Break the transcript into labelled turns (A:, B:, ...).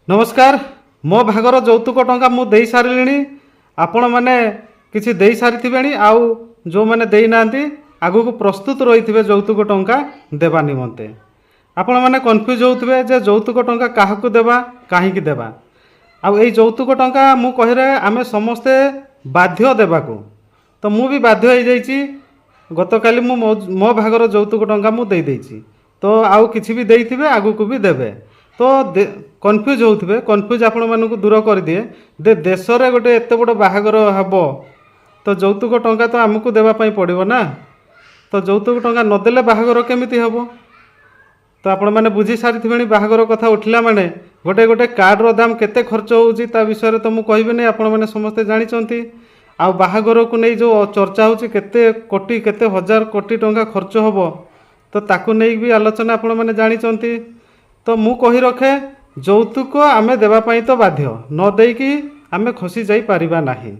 A: नमस्कार मो भागर जौतुक टंका मु दे सारे आपण मैंने किसी दे सारी आउ जो मैंने देना आगु को प्रस्तुत रही थे जौतुक टंका देवा निमंते आपण मैंने कन्फ्यूज होते जे जौतुक टंका क्या देवा कहीं देवा आई जौतुक टंका मु कह आम समस्ते बाध्य देवाक तो मु भी बाध्य हो जाइए गत काली मो भागर जौतुक टंका मु दे देइछि तो आउ किछि भी देइथिबे आगु को भी देबे तो कन्फ्यूज होते कन्फ्यूज आपण मानक दूर कर दिए दे देश रे गोटे एत बड़ बाहागर हम तो जौतुक टंका तो आमको देवाई पड़ो ना तो जौतुक टंका नदेले बाहागर केमिति हम तो आपण मैंने बुझी सारी बाहागर कथा उठला माने गोटे गोटे कार्डर दाम केते खर्च होता विषय तो मुझे कहबे आपण मैंने समस्ते जानते आ बाहागर को नहीं जो चर्चा होची केते कोटी केते हजार कोटी टंका खर्च हम तो ताकू नहीं भी आलोचना आपण मैंने जानते तो मु कही रखे जौतुक आमे देवाई तो बाध्य न देकी आमे खसी जाई पारिबा नाही।